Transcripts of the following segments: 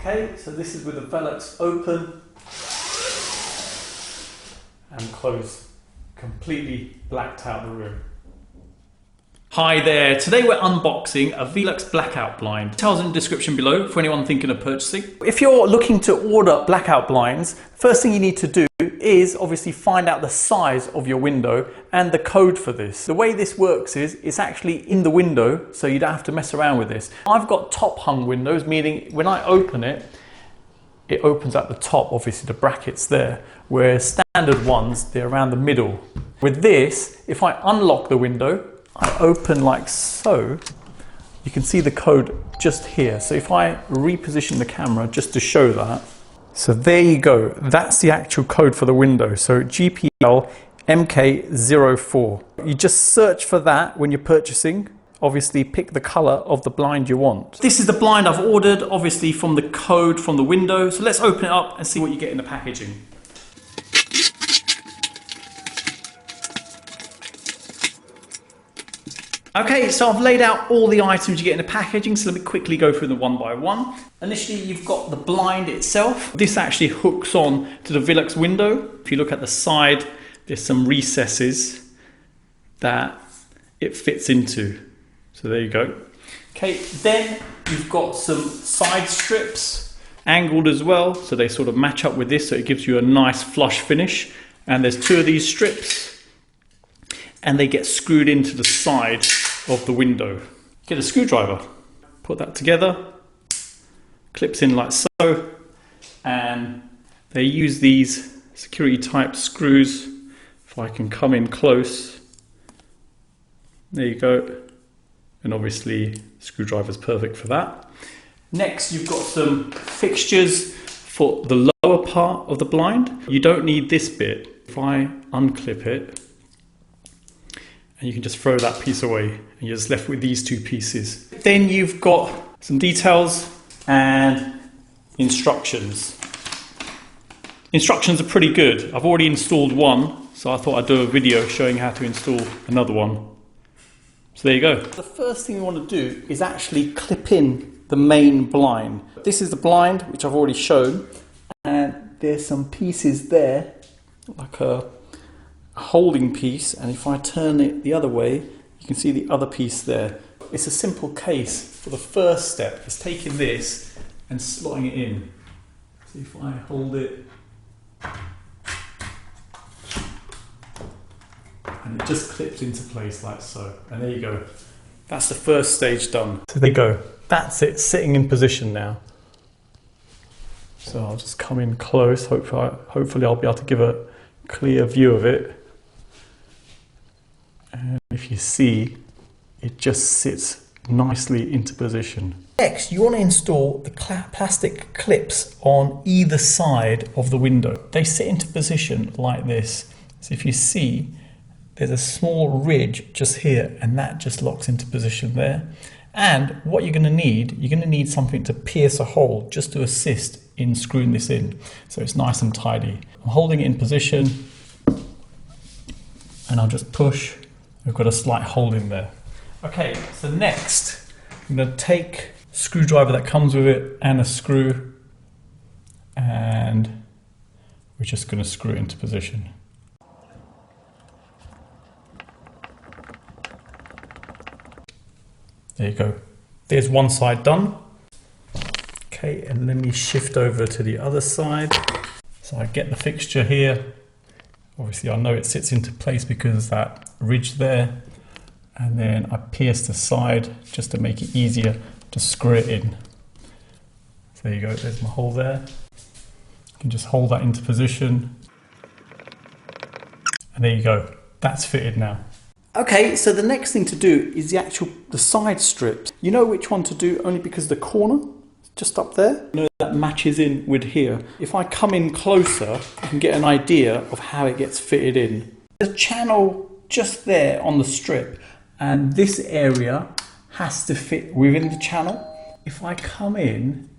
Okay, so this is with the VELUX open and close, completely blacked out the room. Hi there, today we're unboxing a VELUX Blackout Blind. Details in the description below for anyone thinking of purchasing. If you're looking to order blackout blinds, first thing you need to do is obviously find out the size of your window and the code for this. The way this works is it's actually in the window, so you don't have to mess around with this. I've got top hung windows, meaning when I open it, it opens at the top, obviously the brackets there, whereas standard ones, they're around the middle. With this, if I unlock the window, I open like so, you can see the code just here. So if I reposition the camera just to show that, so there you go, that's the actual code for the window. So GPL MK04. You just search for that when you're purchasing. Obviously pick the color of the blind you want. This is the blind I've ordered, obviously from the code from the window. So let's open it up and see what you get in the packaging. Okay, so I've laid out all the items you get in the packaging, so let me quickly go through them one by one. Initially, you've got the blind itself. This actually hooks on to the VELUX window. If you look at the side, there's some recesses that it fits into. So there you go. Okay, then you've got some side strips, angled as well, so they sort of match up with this, so it gives you a nice flush finish. And there's two of these strips, and they get screwed into the side of the window. Get a screwdriver, put that together, clips in like so, and they use these security type screws. If I can come in close, there you go, and obviously screwdriver's perfect for that. Next, you've got some fixtures for the lower part of the blind. You don't need this bit. If I unclip it, and you can just throw that piece away, and you're just left with these two pieces. Then you've got some details and instructions. Instructions are pretty good. I've already installed one, so I thought I'd do a video showing how to install another one. So there you go. The first thing you want to do is actually clip in the main blind. This is the blind, which I've already shown, and there's some pieces there, like a holding piece, and if I turn it the other way, you can see the other piece there. It's a simple case. For the first step, it's taking this and slotting it in. So if I hold it, and it just clips into place like so, and there you go. That's the first stage done. So there you go. That's it, sitting in position now. So I'll just come in close. Hopefully I'll be able to give a clear view of it. And if you see, it just sits nicely into position. Next, you want to install the plastic clips on either side of the window. They sit into position like this. So if you see, there's a small ridge just here, and that just locks into position there. And what you're going to need something to pierce a hole just to assist in screwing this in, so it's nice and tidy. I'm holding it in position, and I'll just push. We've got a slight hole in there. Okay, so next, I'm going to take a screwdriver that comes with it and a screw, and we're just going to screw it into position. There you go. There's one side done. Okay, and let me shift over to the other side. So I get the fixture here. Obviously I know it sits into place because of that ridge there, and then I pierce the side just to make it easier to screw it in. So there you go, there's my hole there. You can just hold that into position, and there you go, that's fitted now. Okay, so the next thing to do is the side strips. You know which one to do only because the corner, just up there, you know, that matches in with here. If I come in closer, you can get an idea of how it gets fitted in. There's a channel just there on the strip, and this area has to fit within the channel. If I come in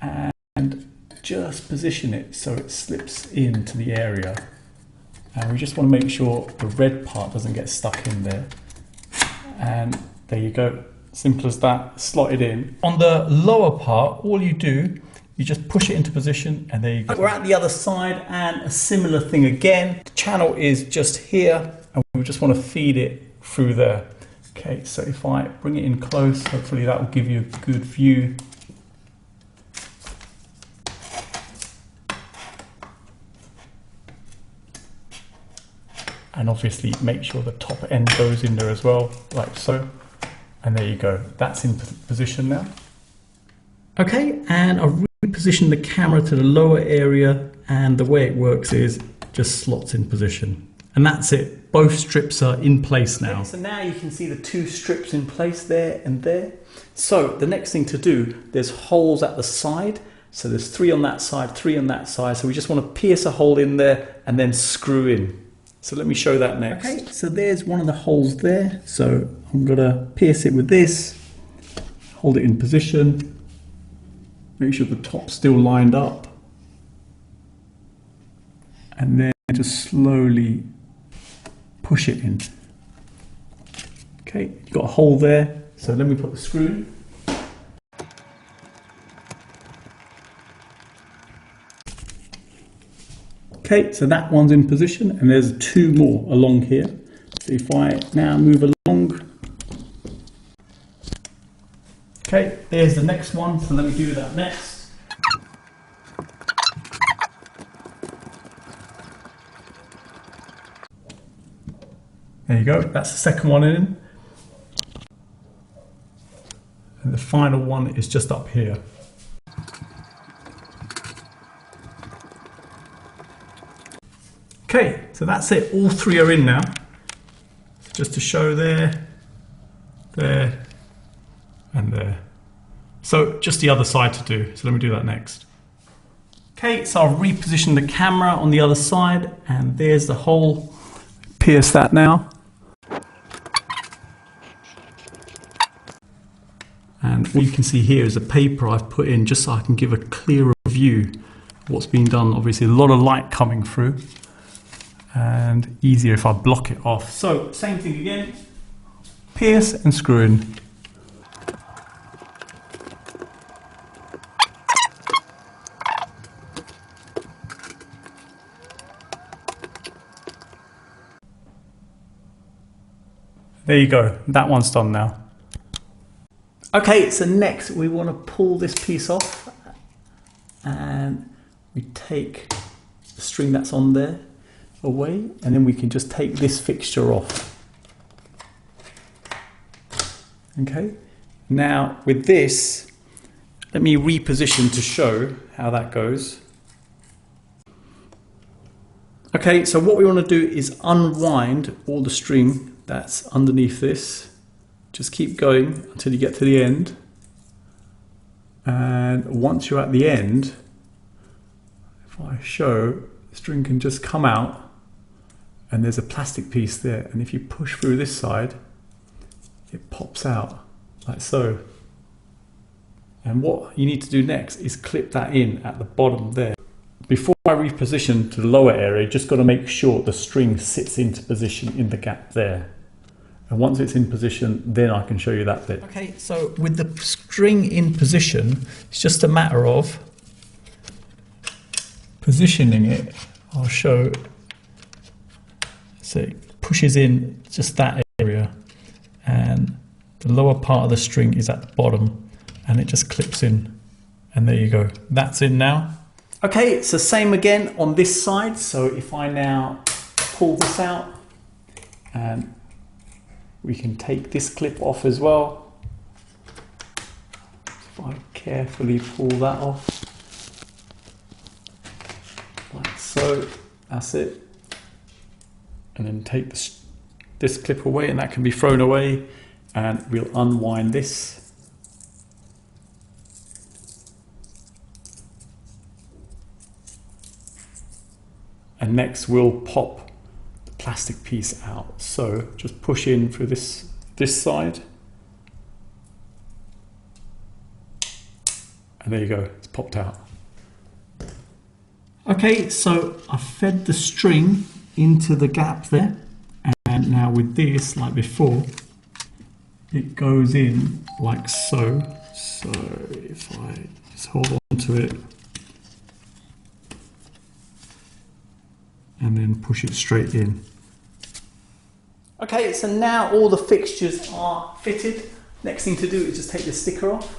and just position it so it slips into the area, and we just want to make sure the red part doesn't get stuck in there, and there you go, simple as that, slot it in. On the lower part, all you do you just push it into position and there you go. We're at the other side and a similar thing again. The channel is just here and we just want to feed it through there. Okay, so if I bring it in close, hopefully that will give you a good view. And obviously make sure the top end goes in there as well, like so. And there you go, that's in position now. Okay, and I've repositioned the camera to the lower area, and the way it works is just slots in position. And that's it, both strips are in place now. Okay, so now you can see the two strips in place there and there. So the next thing to do, there's holes at the side. So there's 3 on that side, 3 on that side. So we just want to pierce a hole in there and then screw in. So let me show that next. Okay, so there's one of the holes there. So I'm gonna pierce it with this, hold it in position, make sure the top's still lined up, and then just slowly push it in. Okay, you've got a hole there. So let me put the screw in. Okay, so that one's in position and there's 2 more along here. So if I now move along. Okay, there's the next one, so let me do that next. There you go, that's the second one in. And the final one is just up here. Okay, so that's it, all 3 are in now. Just to show there, there, and there. So just the other side to do, so let me do that next. Okay, so I'll reposition the camera on the other side, and there's the hole. Pierce that now. And what you can see here is a paper I've put in just so I can give a clearer view of what's being done. Obviously a lot of light coming through. And easier if I block it off. So same thing again, pierce and screw in. There you go, that one's done now. Okay, so next we want to pull this piece off and we take the string that's on there away, and then we can just take this fixture off. Okay, now with this, let me reposition to show how that goes. Okay, so what we want to do is unwind all the string that's underneath this. Just keep going until you get to the end, and once you're at the end, if I show, the string can just come out. And there's a plastic piece there, and if you push through this side, it pops out like so. And what you need to do next is clip that in at the bottom there. Before I reposition to the lower area, just got to make sure the string sits into position in the gap there. And once it's in position, then I can show you that bit. Okay, so with the string in position, it's just a matter of positioning it. I'll show. So it pushes in just that area, and the lower part of the string is at the bottom, and it just clips in, and there you go, that's in now. Okay, it's the same again on this side. So if I now pull this out, and we can take this clip off as well. If I carefully pull that off, like so, that's it. And then take this clip away, and that can be thrown away, and we'll unwind this. And next we'll pop the plastic piece out. So just push in through this side, and there you go, it's popped out. Okay, so I fed the string into the gap there, and now with this, like before, it goes in like so. So if I just hold on onto it and then push it straight in. Okay, so now all the fixtures are fitted. Next thing to do is just take the sticker off.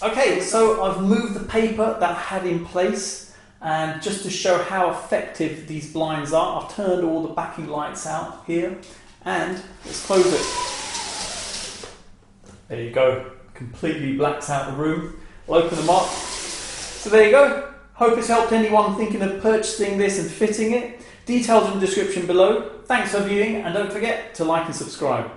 Okay, so I've moved the paper that I had in place, and just to show how effective these blinds are, I've turned all the backing lights out here, and let's close it. There you go, completely blacks out the room. I'll open them up. So there you go. Hope it's helped anyone thinking of purchasing this and fitting it. Details in the description below. Thanks for viewing, and don't forget to like and subscribe.